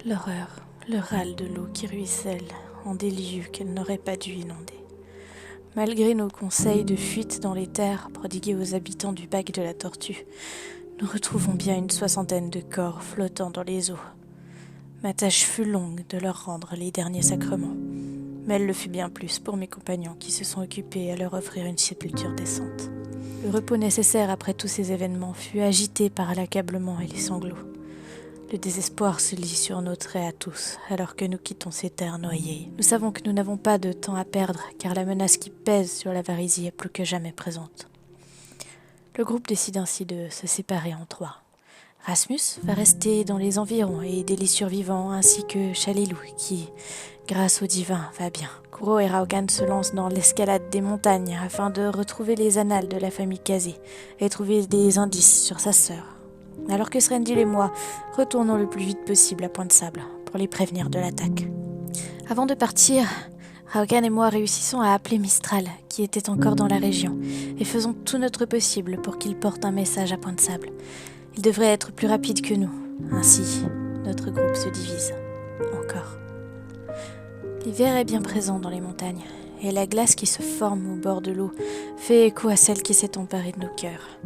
L'horreur, le râle de l'eau qui ruisselle en des lieux qu'elle n'aurait pas dû inonder. Malgré nos conseils de fuite dans les terres prodigués aux habitants du bac de la Tortue, nous retrouvons bien une 60aine de corps flottant dans les eaux. Ma tâche fut longue de leur rendre les derniers sacrements, mais elle le fut bien plus pour mes compagnons qui se sont occupés à leur offrir une sépulture décente. Le repos nécessaire après tous ces événements fut agité par l'accablement et les sanglots. Le désespoir se lit sur nos traits à tous, alors que nous quittons ces terres noyées. Nous savons que nous n'avons pas de temps à perdre, car la menace qui pèse sur la Varisie est plus que jamais présente. Le groupe décide ainsi de se séparer en 3. Rasmus va rester dans les environs et aider les survivants, ainsi que Chalilou, qui, grâce au divin, va bien. Kuro et Raogan se lancent dans l'escalade des montagnes afin de retrouver les annales de la famille Kazé et trouver des indices sur sa sœur. Alors que Srendil et moi retournons le plus vite possible à Point de Sable pour les prévenir de l'attaque. Avant de partir, Raogan et moi réussissons à appeler Mistral, qui était encore dans la région, et faisons tout notre possible pour qu'il porte un message à Point de Sable. Il devrait être plus rapide que nous. Ainsi, notre groupe se divise. Encore. L'hiver est bien présent dans les montagnes, et la glace qui se forme au bord de l'eau fait écho à celle qui s'est emparée de nos cœurs.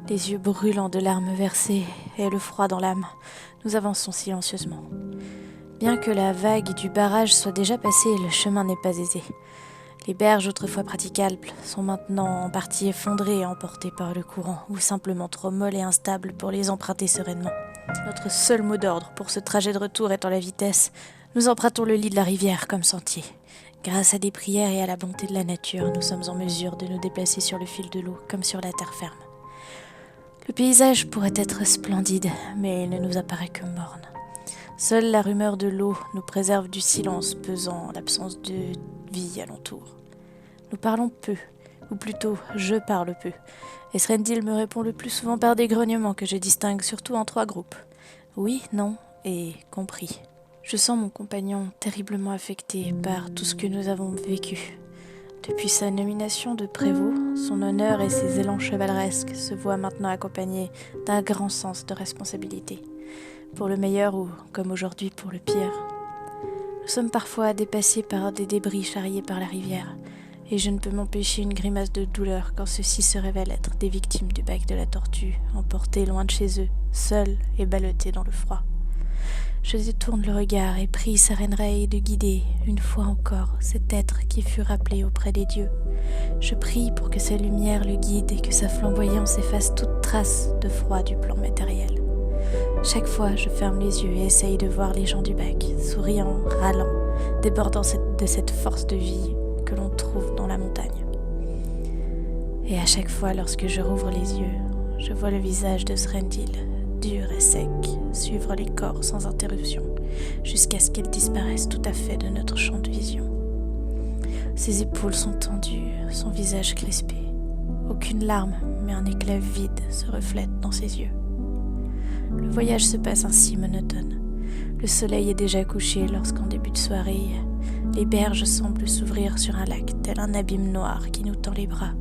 Les yeux brûlants de larmes versées et le froid dans l'âme, nous avançons silencieusement. Bien que la vague du barrage soit déjà passée, le chemin n'est pas aisé. Les berges autrefois praticables sont maintenant en partie effondrées et emportées par le courant, ou simplement trop molles et instables pour les emprunter sereinement. Notre seul mot d'ordre pour ce trajet de retour étant la vitesse, nous empruntons le lit de la rivière comme sentier. Grâce à des prières et à la bonté de la nature, nous sommes en mesure de nous déplacer sur le fil de l'eau comme sur la terre ferme. Le paysage pourrait être splendide, mais il ne nous apparaît que morne. Seule la rumeur de l'eau nous préserve du silence pesant en l'absence de vie alentour. Nous parlons peu, ou plutôt je parle peu, et Srendil me répond le plus souvent par des grognements que je distingue surtout en 3 groupes. Oui, non et compris. Je sens mon compagnon terriblement affecté par tout ce que nous avons vécu. Depuis sa nomination de prévôt, son honneur et ses élans chevaleresques se voient maintenant accompagnés d'un grand sens de responsabilité. Pour le meilleur ou, comme aujourd'hui, pour le pire. Nous sommes parfois dépassés par des débris charriés par la rivière, et je ne peux m'empêcher une grimace de douleur quand ceux-ci se révèlent être des victimes du bac de la Tortue, emportés loin de chez eux, seuls et ballottés dans le froid. Je détourne le regard et prie Sarenrae de guider, une fois encore, cet être qui fut rappelé auprès des dieux. Je prie pour que sa lumière le guide et que sa flamboyance efface toute trace de froid du plan matériel. Chaque fois, je ferme les yeux et essaye de voir les gens du bac, souriant, râlant, débordant de cette force de vie que l'on trouve dans la montagne. Et à chaque fois, lorsque je rouvre les yeux, je vois le visage de Srendil, dur et sec, suivre les corps sans interruption, jusqu'à ce qu'ils disparaissent tout à fait de notre champ de vision. Ses épaules sont tendues, son visage crispé. Aucune larme, mais un éclat vide se reflète dans ses yeux. Le voyage se passe ainsi monotone. Le soleil est déjà couché lorsqu'en début de soirée, les berges semblent s'ouvrir sur un lac, tel un abîme noir qui nous tend les bras.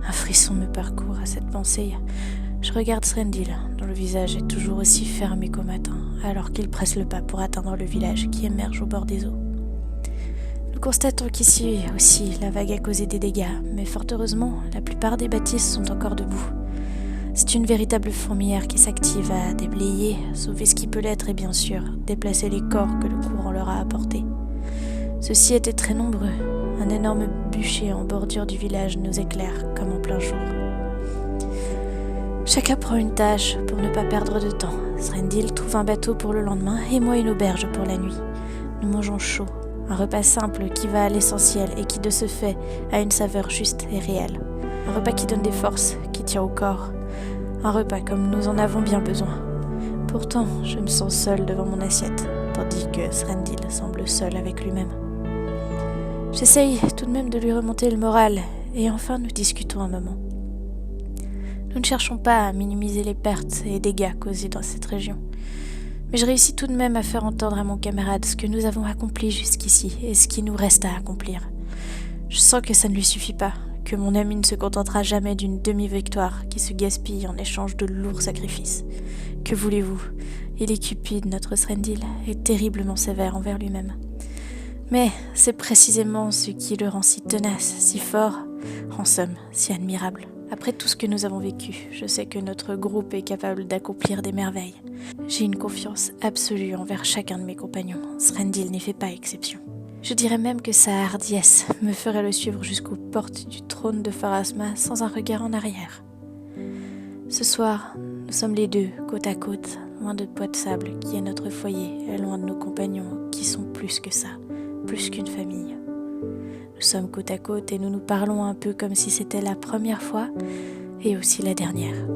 Un frisson me parcourt à cette pensée. Je regarde Srendil, dont le visage est toujours aussi fermé qu'au matin, alors qu'il presse le pas pour atteindre le village qui émerge au bord des eaux. Nous constatons qu'ici aussi la vague a causé des dégâts, mais fort heureusement, la plupart des bâtisses sont encore debout. C'est une véritable fourmilière qui s'active à déblayer, sauver ce qui peut l'être et bien sûr, déplacer les corps que le courant leur a apportés. Ceux-ci étaient très nombreux. Un énorme bûcher en bordure du village nous éclaire comme en plein jour. Chacun prend une tâche pour ne pas perdre de temps. Srendil trouve un bateau pour le lendemain et moi une auberge pour la nuit. Nous mangeons chaud, un repas simple qui va à l'essentiel et qui de ce fait a une saveur juste et réelle. Un repas qui donne des forces, qui tient au corps. Un repas comme nous en avons bien besoin. Pourtant, je me sens seule devant mon assiette, tandis que Srendil semble seul avec lui-même. J'essaye tout de même de lui remonter le moral et enfin nous discutons un moment. Nous ne cherchons pas à minimiser les pertes et dégâts causés dans cette région. Mais je réussis tout de même à faire entendre à mon camarade ce que nous avons accompli jusqu'ici et ce qui nous reste à accomplir. Je sens que ça ne lui suffit pas, que mon ami ne se contentera jamais d'une demi-victoire qui se gaspille en échange de lourds sacrifices. Que voulez-vous? Il est cupide, notre Srendil, et terriblement sévère envers lui-même. Mais c'est précisément ce qui le rend si tenace, si fort, en somme, si admirable. Après tout ce que nous avons vécu, je sais que notre groupe est capable d'accomplir des merveilles. J'ai une confiance absolue envers chacun de mes compagnons. Srendil n'y fait pas exception. Je dirais même que sa hardiesse me ferait le suivre jusqu'aux portes du trône de Pharasma sans un regard en arrière. Ce soir, nous sommes les deux, côte à côte, loin de Poids de Sable, qui est notre foyer, et loin de nos compagnons, qui sont plus que ça, plus qu'une famille. Nous sommes côte à côte et nous nous parlons un peu comme si c'était la première fois et aussi la dernière.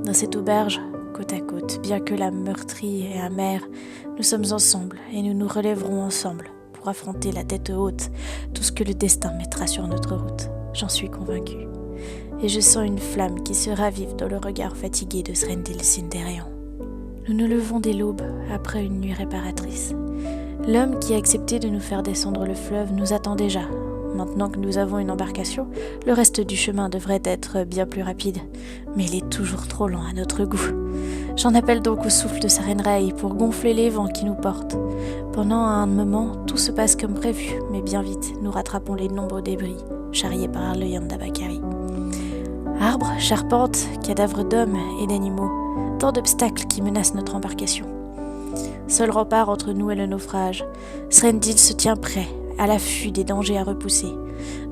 Dans cette auberge, côte à côte, bien que l'âme meurtrie et amère, nous sommes ensemble et nous nous relèverons ensemble pour affronter la tête haute tout ce que le destin mettra sur notre route. J'en suis convaincue. Et je sens une flamme qui se ravive dans le regard fatigué de Srendil Sinderian. Nous nous levons dès l'aube, après une nuit réparatrice. L'homme qui a accepté de nous faire descendre le fleuve nous attend déjà. Maintenant que nous avons une embarcation, le reste du chemin devrait être bien plus rapide. Mais il est toujours trop lent à notre goût. J'en appelle donc au souffle de Sarenrae pour gonfler les vents qui nous portent. Pendant un moment, tout se passe comme prévu, mais bien vite, nous rattrapons les nombreux débris, charriés par le Yandabakari. Arbres, charpentes, cadavres d'hommes et d'animaux, tant d'obstacles qui menacent notre embarcation. Seul rempart entre nous et le naufrage, Srendil se tient prêt, à l'affût des dangers à repousser.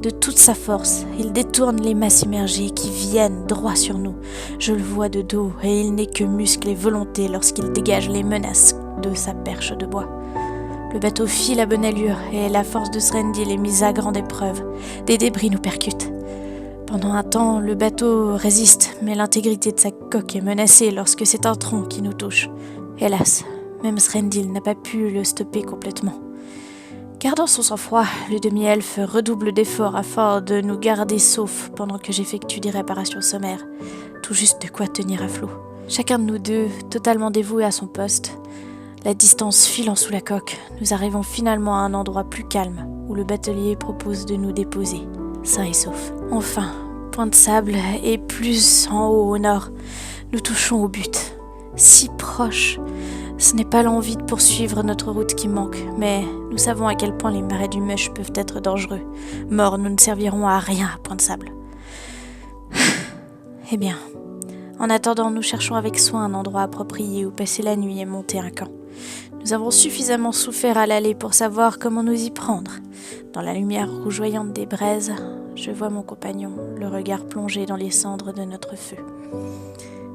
De toute sa force, il détourne les masses immergées qui viennent droit sur nous. Je le vois de dos et il n'est que muscle et volonté lorsqu'il dégage les menaces de sa perche de bois. Le bateau file à bonne allure et la force de Srendil est mise à grande épreuve. Des débris nous percutent. Pendant un temps, le bateau résiste, mais l'intégrité de sa coque est menacée lorsque c'est un tronc qui nous touche. Hélas, même Srendil n'a pas pu le stopper complètement. Gardant son sang-froid, le demi-elfe redouble d'efforts afin de nous garder saufs pendant que j'effectue des réparations sommaires, tout juste de quoi tenir à flot. Chacun de nous deux, totalement dévoué à son poste, la distance filant sous la coque, nous arrivons finalement à un endroit plus calme où le batelier propose de nous déposer, sains et saufs. Enfin, Point de Sable et plus en haut au nord, nous touchons au but. Si proche. Ce n'est pas l'envie de poursuivre notre route qui manque, mais nous savons à quel point les marais du Mush peuvent être dangereux. Morts, nous ne servirons à rien à Point de Sable. Eh bien, en attendant, nous cherchons avec soin un endroit approprié où passer la nuit et monter un camp. Nous avons suffisamment souffert à l'aller pour savoir comment nous y prendre. Dans la lumière rougeoyante des braises, je vois mon compagnon, le regard plongé dans les cendres de notre feu.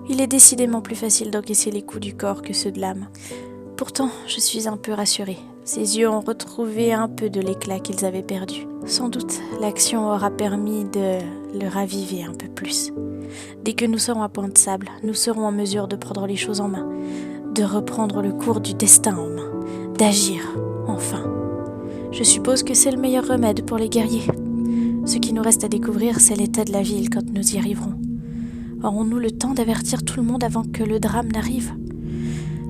Il est décidément plus facile d'encaisser les coups du corps que ceux de l'âme. Pourtant, je suis un peu rassurée. Ses yeux ont retrouvé un peu de l'éclat qu'ils avaient perdu. Sans doute, l'action aura permis de le raviver un peu plus. Dès que nous serons à Point de Sable, nous serons en mesure de prendre les choses en main, de reprendre le cours du destin en main, d'agir, enfin. Je suppose que c'est le meilleur remède pour les guerriers. Ce qui nous reste à découvrir, c'est l'état de la ville quand nous y arriverons. Aurons-nous le temps d'avertir tout le monde avant que le drame n'arrive?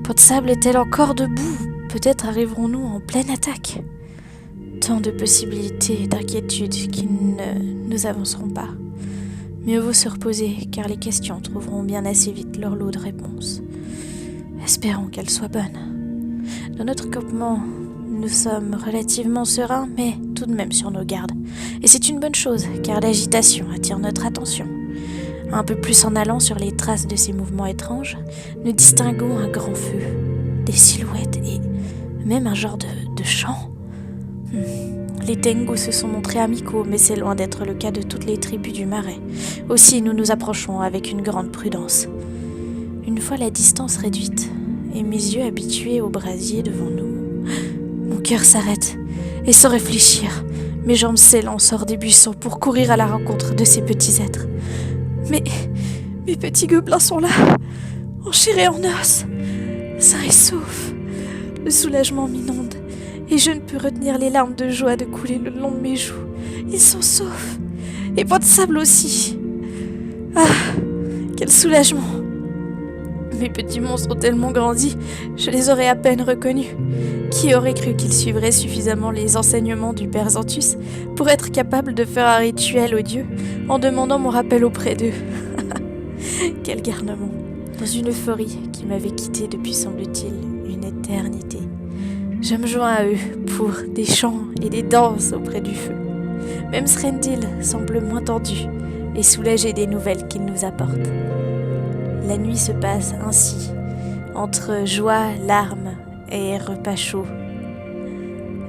Point de Sable est-elle encore debout? Peut-être arriverons-nous en pleine attaque. Tant de possibilités et d'inquiétudes qui ne nous avanceront pas. Mieux vaut se reposer, car les questions trouveront bien assez vite leur lot de réponses. Espérons qu'elles soient bonnes. Dans notre campement, nous sommes relativement sereins, mais tout de même sur nos gardes. Et c'est une bonne chose, car l'agitation attire notre attention. Un peu plus en allant sur les traces de ces mouvements étranges, nous distinguons un grand feu, des silhouettes et même un genre de chant. Les Tengu se sont montrés amicaux, mais c'est loin d'être le cas de toutes les tribus du Marais. Aussi, nous nous approchons avec une grande prudence. Une fois la distance réduite et mes yeux habitués au brasier devant nous, mon cœur s'arrête et sans réfléchir, mes jambes s'élancent hors des buissons pour courir à la rencontre de ces petits êtres. Mais mes petits gobelins sont là, en chair et en os, sains et saufs. Le soulagement m'inonde et je ne peux retenir les larmes de joie de couler le long de mes joues. Ils sont saufs, et Point de Sable aussi. Ah, quel soulagement! Mes petits monstres ont tellement grandi, je les aurais à peine reconnus. Qui aurait cru qu'il suivrait suffisamment les enseignements du père Xanthus pour être capable de faire un rituel aux dieux en demandant mon rappel auprès d'eux? Quel garnement! Dans une euphorie qui m'avait quitté depuis, semble-t-il, une éternité, je me joins à eux pour des chants et des danses auprès du feu. Même Srendil semble moins tendu et soulagé des nouvelles qu'il nous apporte. La nuit se passe ainsi, entre joie, larmes et repas chauds.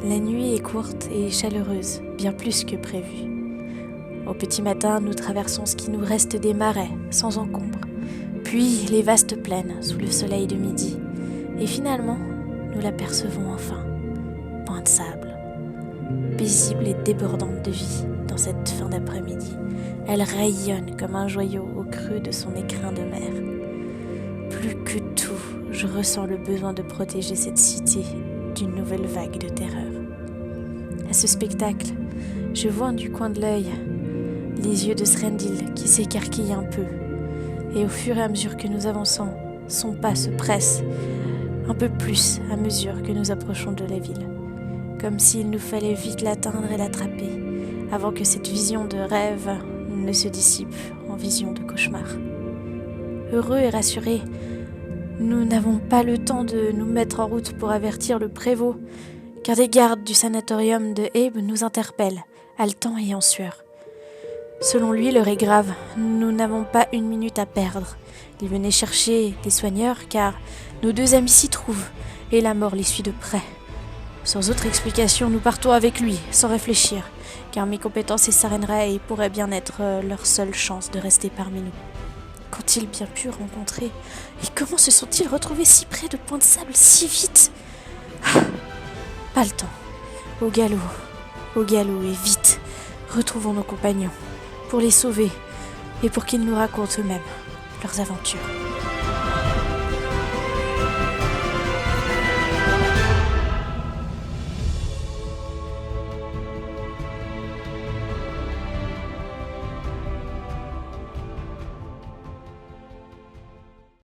La nuit est courte et chaleureuse, bien plus que prévu. Au petit matin, nous traversons ce qui nous reste des marais, sans encombre, puis les vastes plaines sous le soleil de midi, et finalement, nous l'apercevons enfin, Point de Sable. Paisible et débordante de vie dans cette fin d'après-midi, elle rayonne comme un joyau au creux de son écrin de mer. Plus que tout, je ressens le besoin de protéger cette cité d'une nouvelle vague de terreur. À ce spectacle, je vois du coin de l'œil les yeux de Srendil qui s'écarquillent un peu, et au fur et à mesure que nous avançons, son pas se presse un peu plus à mesure que nous approchons de la ville, comme s'il nous fallait vite l'atteindre et l'attraper, avant que cette vision de rêve ne se dissipe en vision de cauchemar. Heureux et rassurés, nous n'avons pas le temps de nous mettre en route pour avertir le prévôt, car des gardes du sanatorium de Abe nous interpellent, haletants et en sueur. Selon lui, l'heure est grave, nous n'avons pas une minute à perdre. Il venait chercher des soigneurs, car nos deux amis s'y trouvent, et la mort les suit de près. Sans autre explication, nous partons avec lui, sans réfléchir, car mes compétences et Sarenrae pourraient bien être leur seule chance de rester parmi nous. Qu'ont-ils bien pu rencontrer? Et comment se sont-ils retrouvés si près de Point de Sable si vite? Pas le temps. Au galop et vite, retrouvons nos compagnons, pour les sauver et pour qu'ils nous racontent eux-mêmes leurs aventures.